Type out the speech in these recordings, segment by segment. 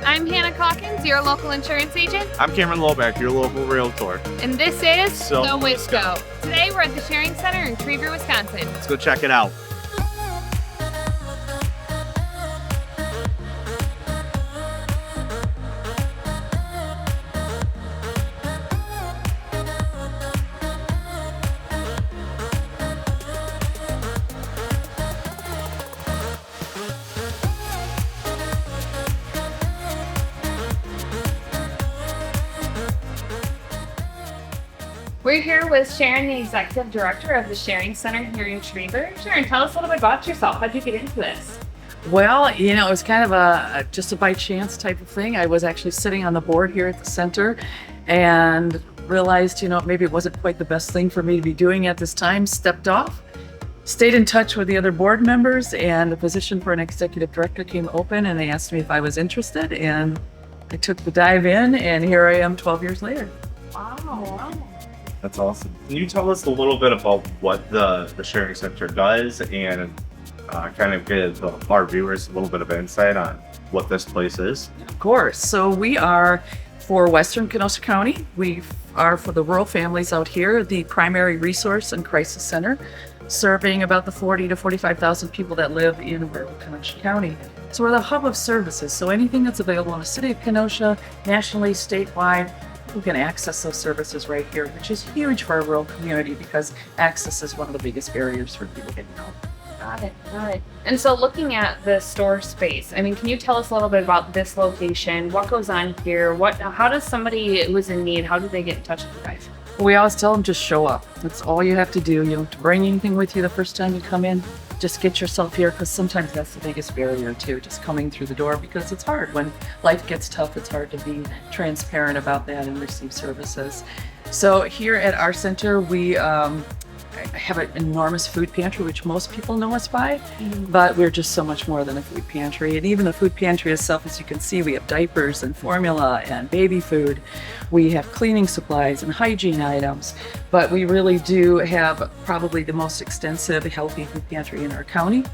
I'm Hannah Calkins, your local insurance agent, I'm Cameron Loback, your local realtor. and this is So the Wisco. Today we're at the Sharing Center in Trevor, Wisconsin. Let's go check it out. We're here with Sharon, the Executive Director of the Sharing Center here in Trevor. Sharon, tell us a little bit about yourself. How'd you get into this? Well, it was kind of just a by chance type of thing. I was actually sitting on the board here at the center and realized, maybe it wasn't quite the best thing for me to be doing at this time. Stepped off, stayed in touch with the other board members, and the position for an executive director came open, and they asked me if I was interested, and I took the dive in, and here I am 12 years later. Wow. That's awesome. Can you tell us a little bit about what the Sharing Center does and kind of give our viewers a little bit of insight on what this place is? Of course. So we are for Western Kenosha County. We are for the rural families out here, the primary resource and crisis center, serving about the 40 to 45,000 people that live in rural Kenosha County. So we're the hub of services. So anything that's available in the city of Kenosha, nationally, statewide, we can access those services right here, which is huge for our rural community because access is one of the biggest barriers for people getting help. Got it. And so looking at the store space, can you tell us a little bit about this location? What goes on here? How does somebody who's in need, how do they get in touch with you guys? We always tell them just show up. That's all you have to do. You don't have to bring anything with you the first time you come in. Just get yourself here, because sometimes that's the biggest barrier too, just coming through the door, because it's hard. When life gets tough, it's hard to be transparent about that and receive services. So here at our center, we have an enormous food pantry, which most people know us by, but we're just so much more than a food pantry. And even the food pantry itself, as you can see, we have diapers and formula and baby food. We have cleaning supplies and hygiene items, but we really do have probably the most extensive healthy food pantry in our county.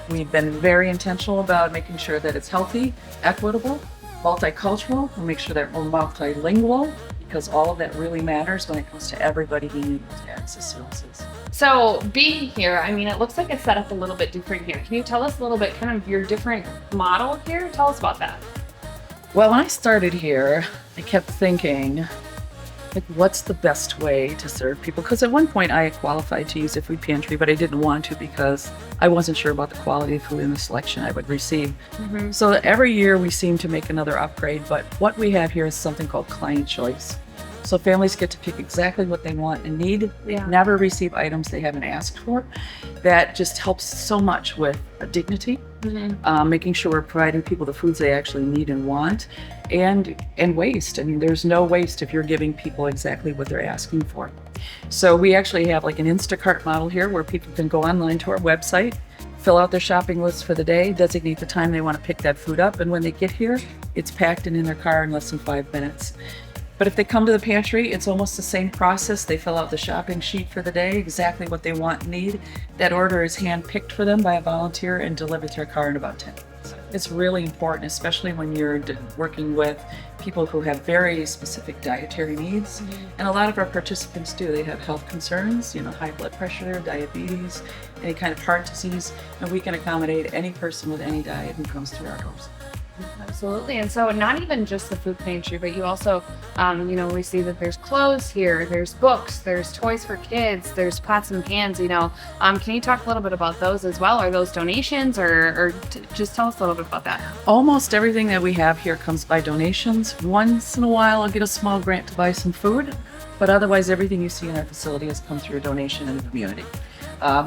We've been very intentional about making sure that it's healthy, equitable, multicultural. We'll make sure that we're multilingual, because all of that really matters when it comes to everybody being able to access services. So being here, it looks like it's set up a little bit different here. Can you tell us a little bit kind of your different model here? Tell us about that. Well, when I started here, I kept thinking, what's the best way to serve people? Because at one point I qualified to use a food pantry, but I didn't want to because I wasn't sure about the quality of food and the selection I would receive. So every year we seem to make another upgrade, but what we have here is something called client choice. So families get to pick exactly what they want and need. Yeah. Never receive items they haven't asked for. That just helps so much with dignity, making sure we're providing people the foods they actually need and want, and waste. There's no waste if you're giving people exactly what they're asking for. So we actually have like an Instacart model here where people can go online to our website, fill out their shopping list for the day, designate the time they want to pick that food up, and when they get here, it's packed and in their car in less than 5 minutes. But if they come to the pantry, it's almost the same process. They fill out the shopping sheet for the day, exactly what they want and need. That order is hand-picked for them by a volunteer and delivered to their car in about 10 minutes. It's really important, especially when you're working with people who have very specific dietary needs. And a lot of our participants do. They have health concerns, high blood pressure, diabetes, any kind of heart disease, and we can accommodate any person with any diet who comes through our doors. Absolutely. And so not even just the food pantry, but you also, we see that there's clothes here, there's books, there's toys for kids, there's pots and pans, Can you talk a little bit about those as well? Are those donations or just tell us a little bit about that? Almost everything that we have here comes by donations. Once in a while, I'll get a small grant to buy some food, but otherwise everything you see in our facility has come through a donation in the community.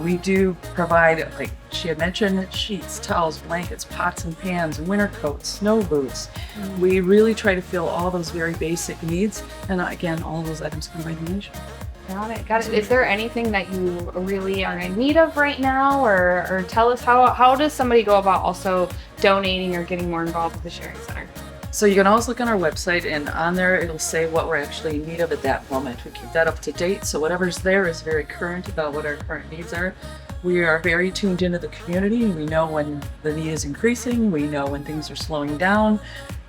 We do provide, like she had mentioned, sheets, towels, blankets, pots and pans, winter coats, snow boots. We really try to fill all those very basic needs. And again, all of those items come by donation. Got it. Is there anything that you really are in need of right now? Or tell us, how does somebody go about also donating or getting more involved with the Sharing Center? So you can always look on our website, and on there it'll say what we're actually in need of at that moment. We keep that up to date, so whatever's there is very current about what our current needs are. We are very tuned into the community, and we know when the need is increasing. We know when things are slowing down.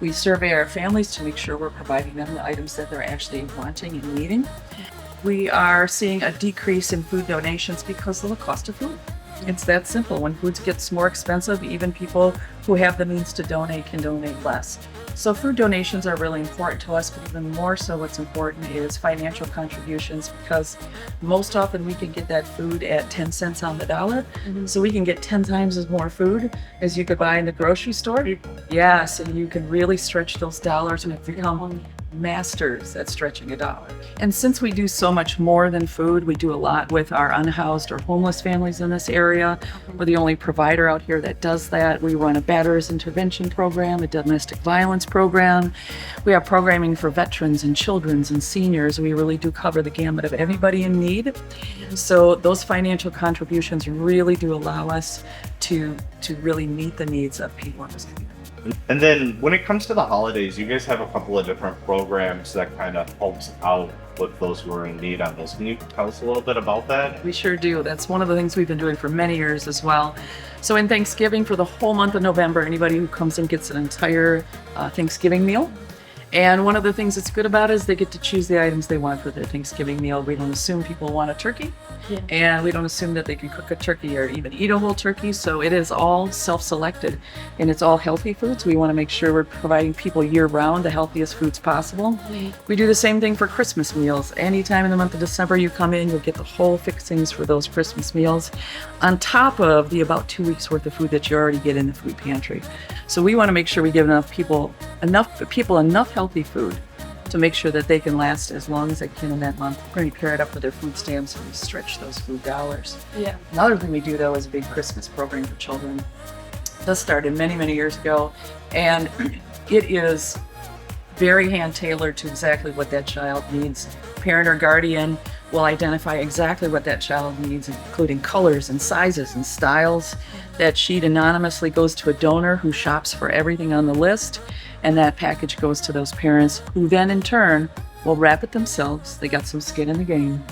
We survey our families to make sure we're providing them the items that they're actually wanting and needing. We are seeing a decrease in food donations because of the cost of food. It's that simple. When food gets more expensive, even people who have the means to donate can donate less. So food donations are really important to us, but even more so what's important is financial contributions, because most often we can get that food at 10 cents on the dollar. So we can get 10 times as more food as you could buy in the grocery store. Yes, and you can really stretch those dollars and become masters at stretching a dollar. And since we do so much more than food, we do a lot with our unhoused or homeless families in this area. We're the only provider out here that does that. We run a batterers intervention program, a domestic violence program. We have programming for veterans and children's and seniors. We really do cover the gamut of everybody in need. So those financial contributions really do allow us to really meet the needs of people in this community. And then when it comes to the holidays, you guys have a couple of different programs that kind of helps out with those who are in need on those. Can you tell us a little bit about that? We sure do. That's one of the things we've been doing for many years as well. So in Thanksgiving, for the whole month of November, anybody who comes in gets an entire Thanksgiving meal. And one of the things that's good about it is they get to choose the items they want for their Thanksgiving meal. We don't assume people want a turkey, and we don't assume that they can cook a turkey or even eat a whole turkey. So it is all self-selected, and it's all healthy foods. We want to make sure we're providing people year-round the healthiest foods possible. We do the same thing for Christmas meals. Anytime in the month of December you come in, you'll get the whole fixings for those Christmas meals, on top of the about 2 weeks worth of food that you already get in the food pantry. So we want to make sure we give enough people enough healthy food to make sure that they can last as long as they can in that month. We're going to pair it up with their food stamps and we stretch those food dollars. Yeah. Another thing we do though is a big Christmas program for children. This started many, many years ago, and it is very hand-tailored to exactly what that child needs. Parent or guardian will identify exactly what that child needs, including colors and sizes and styles. That sheet anonymously goes to a donor who shops for everything on the list, and that package goes to those parents who then in turn will wrap it themselves. They got some skin in the game,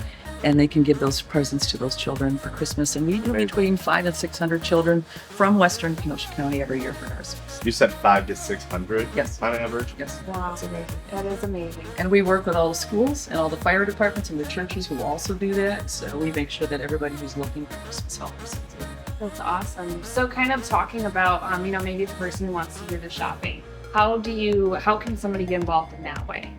and they can give those presents to those children for Christmas. And we do between 500 and 600 children from Western Kenosha County every year for Christmas. You said 500 to 600 Yes. on average? Yes. Wow. That's amazing. That is amazing. And we work with all the schools and all the fire departments and the churches who also do that. So we make sure that everybody who's looking for Christmas help receives it. That's awesome. So kind of talking about, maybe the person who wants to do the shopping. How can somebody get involved in that way?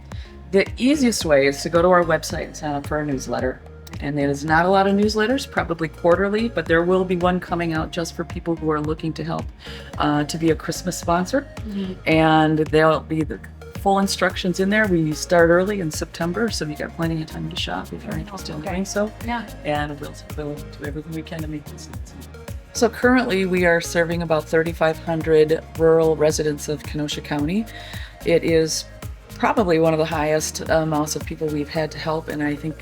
The easiest way is to go to our website and sign up for our newsletter. And there's not a lot of newsletters, probably quarterly, but there will be one coming out just for people who are looking to help to be a Christmas sponsor. And there'll be the full instructions in there. We start early in September, so you got plenty of time to shop if you're interested in doing so. Yeah. And we'll do everything we can to make this easy. So currently we are serving about 3,500 rural residents of Kenosha County. It is probably one of the highest amounts of people we've had to help, and I think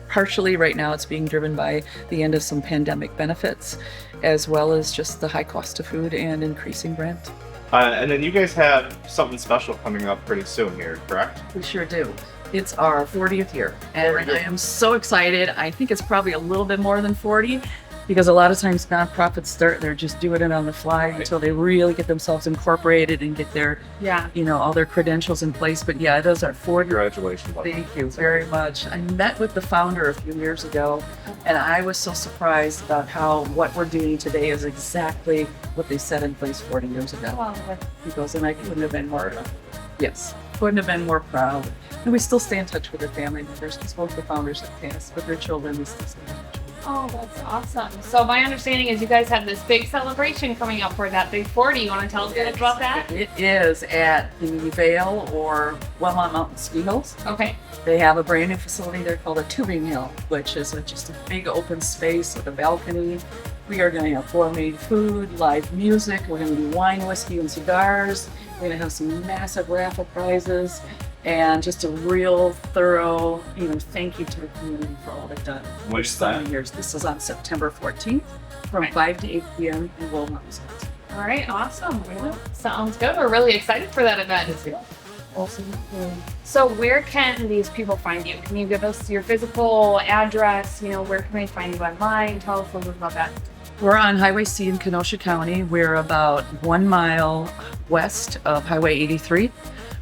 partially right now it's being driven by the end of some pandemic benefits, as well as just the high cost of food and increasing rent. And then you guys have something special coming up pretty soon here, correct? We sure do. It's our 40th year, and I am so excited. I think it's probably a little bit more than 40, because a lot of times nonprofits they're just doing it on the fly until they really get themselves incorporated and get their, all their credentials in place. But yeah, it is our 40th. Congratulations. Thank you very much. I met with the founder a few years ago, and I was so surprised about how what we're doing today is exactly what they set in place 40 years ago. Wow. He goes, and I couldn't have been more, couldn't have been more proud. And we still stay in touch with their family members, because both the founders have passed, but their children, we still stay in touch with. Oh, that's awesome. So my understanding is you guys have this big celebration coming up for that big 40. You want to tell us a bit about that? It is at the Vale or Wilmot Mountain ski hills. Okay. They have a brand new facility there called a tubing hill, which is just a big open space with a balcony. We are going to have gourmet food, live music. We're going to do wine, whiskey, and cigars. We're going to have some massive raffle prizes. And just a real thorough, thank you to the community for all they've done. Which so many years. This is on September 14th from 5 to 8 p.m. in Wilmot, Wisconsin. All right, awesome. Well, sounds good. We're really excited for that event. Awesome. So where can these people find you? Can you give us your physical address? Where can they find you online? Tell us a little bit about that. We're on Highway C in Kenosha County. We're about 1 mile west of Highway 83.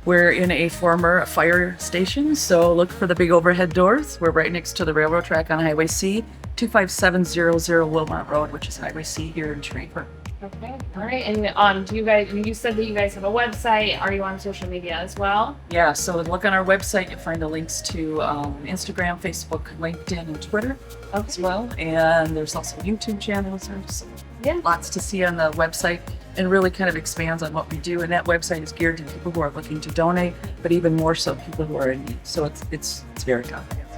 We're in a former fire station, so look for the big overhead doors. We're right next to the railroad track on Highway C, 25700 Wilmot Road, which is Highway C here in Trevor. Okay. All right. And do you guys? You said that you guys have a website. Are you on social media as well? Yeah, so look on our website. You'll find the links to Instagram, Facebook, LinkedIn, and Twitter as well. And there's also YouTube channels. There's lots to see on the website, and really kind of expands on what we do. And that website is geared to people who are looking to donate, but even more so people who are in need. So it's very comprehensive.